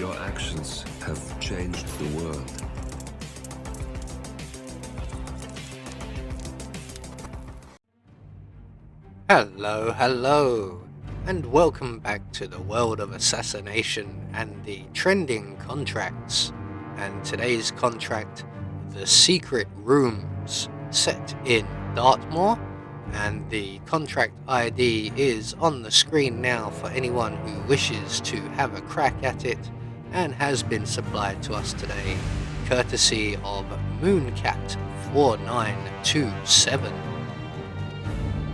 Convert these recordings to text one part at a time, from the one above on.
Your actions have changed the world. Hello, and welcome back to the world of assassination and the trending contracts. And today's contract, the secret rooms, set in Dartmoor, and the contract ID is on the screen now for anyone who wishes to have a crack at it, and has been supplied to us today, courtesy of Mooncat 4927.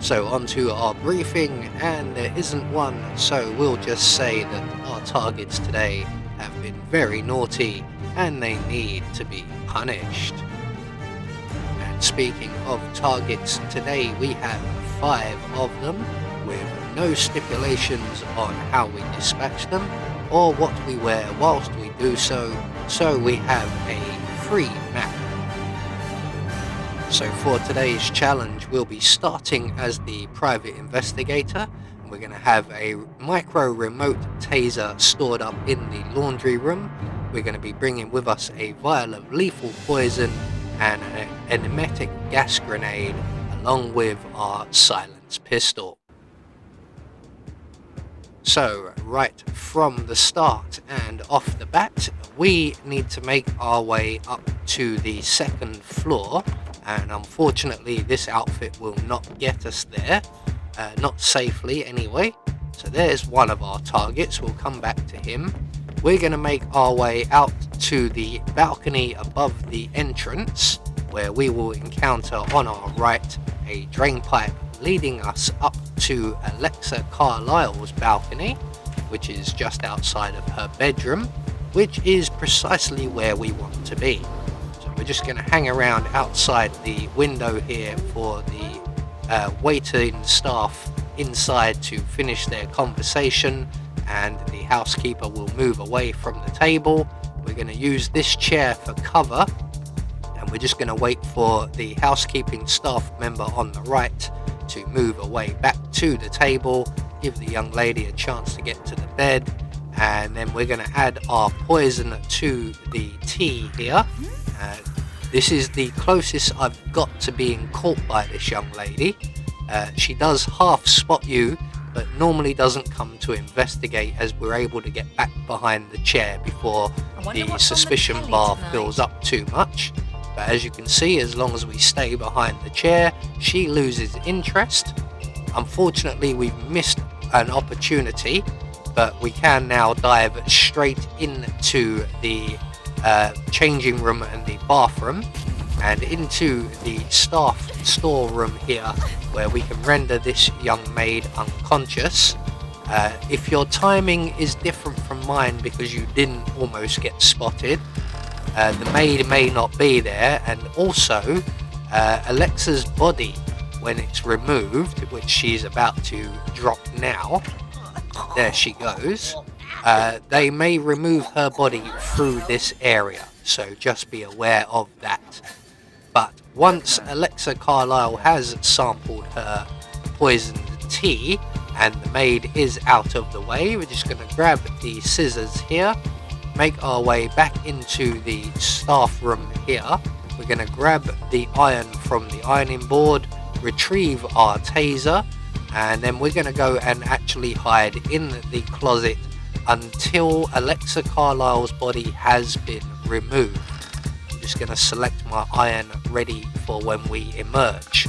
So on to our briefing, and there isn't one, so we'll just say that our targets today have been very naughty and they need to be punished. And speaking of targets, today we have 5 of them with no stipulations on how we dispatch them or what we wear whilst we do so we have a free map. So for today's challenge, we'll be starting as the private investigator. We're going to have a micro remote taser stored up in the laundry room. We're going to be bringing with us a vial of lethal poison and an emetic gas grenade, along with our silence pistol. So right from the start and off the bat, we need to make our way up to the 2nd floor. And unfortunately this outfit will not get us there, not safely anyway. So there's one of our targets, we'll come back to him. We're going to make our way out to the balcony above the entrance, where we will encounter on our right a drain pipe leading us up to Alexa Carlisle's balcony, which is just outside of her bedroom, which is precisely where we want to be. We're just going to hang around outside the window here for the waiting staff inside to finish their conversation, and the housekeeper will move away from the table. We're going to use this chair for cover, and we're just going to wait for the housekeeping staff member on the right to move away back to the table, give the young lady a chance to get to the bed, and then we're going to add our poison to the tea here. This is the closest I've got to being caught by this young lady. She does half spot you, but normally doesn't come to investigate, as we're able to get back behind the chair before the suspicion bar fills up too much. But as you can see, as long as we stay behind the chair, she loses interest. Unfortunately, we've missed an opportunity, but we can now dive straight into the changing room and the bathroom, and into the staff storeroom here, where we can render this young maid unconscious. If your timing is different from mine because you didn't almost get spotted, the maid may not be there, and also Alexa's body, when it's removed, which she's about to drop now, there she goes, they may remove her body through this area, so just be aware of that. But once Alexa Carlisle has sampled her poisoned tea and the maid is out of the way, we're just going to grab the scissors here, make our way back into the staff room here. We're going to grab the iron from the ironing board, retrieve our taser, and then we're going to go and actually hide in the closet until Alexa Carlisle's body has been removed. I'm just going to select my iron ready for when we emerge.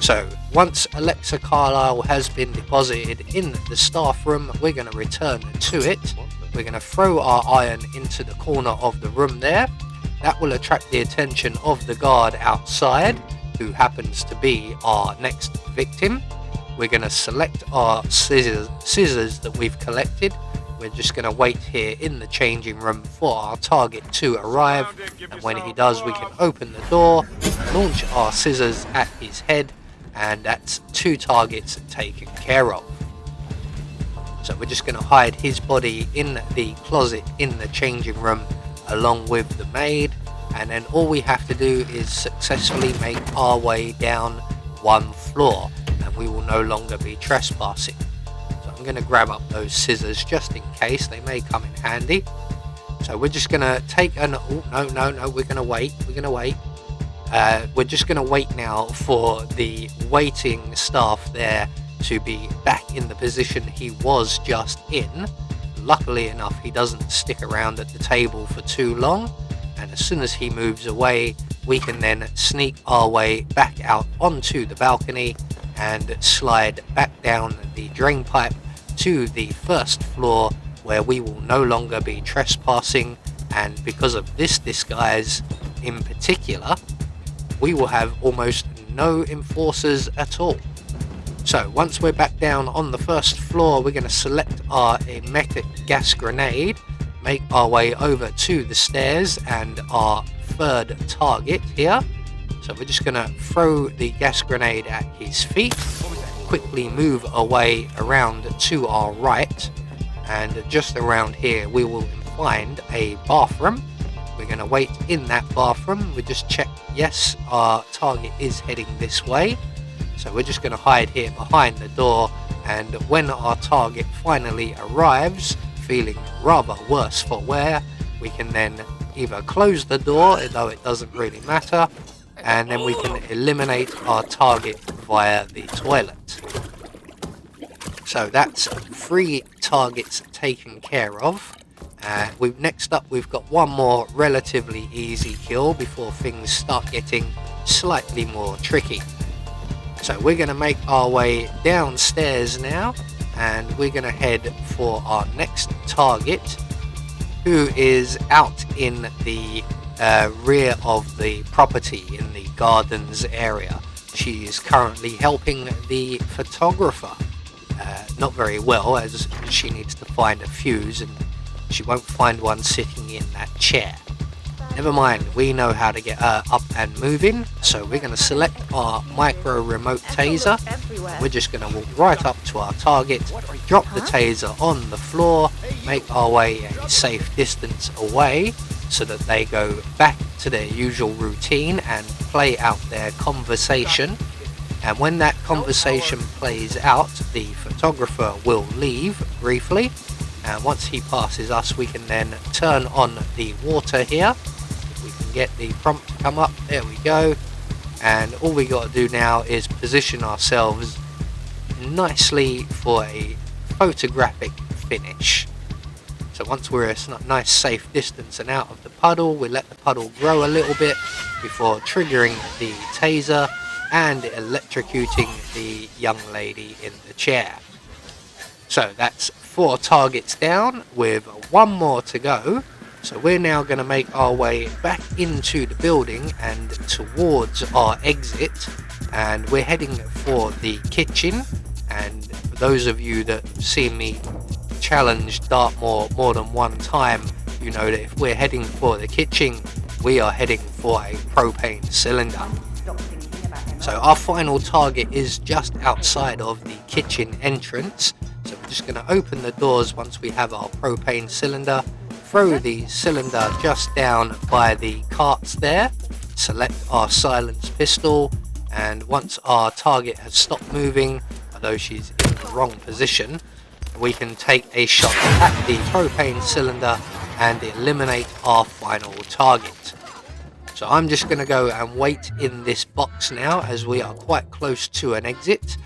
So once Alexa Carlisle has been deposited in the staff room, we're going to return to it. We're going to throw our iron into the corner of the room there. That will attract the attention of the guard outside, who happens to be our next victim. We're going to select our scissors that we've collected. We're just going to wait here in the changing room for our target to arrive, and when he does, we can open the door, launch our scissors at his head, and that's 2 targets taken care of. So we're just going to hide his body in the closet in the changing room along with the maid, and then all we have to do is successfully make our way down 1 floor, and we will no longer be trespassing. So I'm going to grab up those scissors just in case. They may come in handy. So we're just going to take an... Oh, no, we're going to wait. We're just going to wait now for the waiting staff there to be back in the position he was just in. Luckily enough, he doesn't stick around at the table for too long. And as soon as he moves away, we can then sneak our way back out onto the balcony and slide back down the drain pipe to the first floor, where we will no longer be trespassing, and because of this disguise in particular, we will have almost no enforcers at all. So once we're back down on the first floor, we're going to select our emetic gas grenade, make our way over to the stairs and our third target here. So we're just going to throw the gas grenade at his feet, quickly move away around to our right, and just around here we will find a bathroom. We're going to wait in that bathroom. We just check, yes, our target is heading this way. So we're just going to hide here behind the door, and when our target finally arrives, feeling rather worse for wear, we can then either close the door, though it doesn't really matter, and then we can eliminate our target via the toilet. So that's 3 targets taken care of. Next up, we've got one more relatively easy kill before things start getting slightly more tricky. So we're going to make our way downstairs now, and we're going to head for our next target, who is out in the rear of the property in the gardens area. She is currently helping the photographer. Not very well, as she needs to find a fuse, and she won't find one sitting in that chair. Never mind, we know how to get her up and moving, so we're going to select our micro remote taser. We're just going to walk right up to our target, drop the taser on the floor, make our way a safe distance away so that they go back to their usual routine and play out their conversation. And when that conversation plays out, the photographer will leave briefly, and once he passes us, we can then turn on the water here. We can get the prompt to come up. There we go. And all we got to do now is position ourselves nicely for a photographic finish. So once we're a nice safe distance and out of the puddle, we let the puddle grow a little bit before triggering the taser and electrocuting the young lady in the chair. So that's 4 targets down with 1 more to go. So we're now going to make our way back into the building and towards our exit, and we're heading for the kitchen. And for those of you that have seen me challenge Dartmoor more than one time, you know that if we're heading for the kitchen, we are heading for a propane cylinder. So our final target is just outside of the kitchen entrance. So we're just going to open the doors once we have our propane cylinder, throw the cylinder just down by the carts there, select our silenced pistol, and once our target has stopped moving, although she's in the wrong position, we can take a shot at the propane cylinder and eliminate our final target. So I'm just going to go and wait in this box now, as we are quite close to an exit.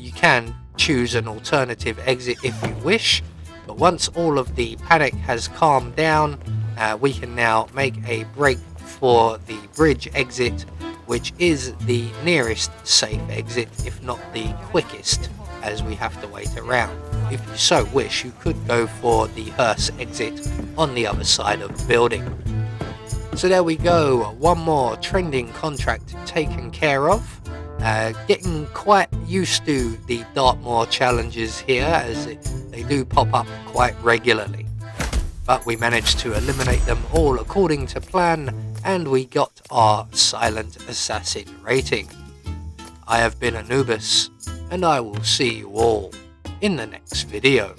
You can choose an alternative exit if you wish, but once all of the panic has calmed down, we can now make a break for the bridge exit, which is the nearest safe exit, if not the quickest, as we have to wait around. If you so wish, you could go for the hearse exit on the other side of the building. So there we go, 1 more trending contract taken care of. Getting quite used to the Dartmoor challenges here, as they do pop up quite regularly. But we managed to eliminate them all according to plan, and we got our Silent Assassin rating. I have been Anubis, and I will see you all in the next video.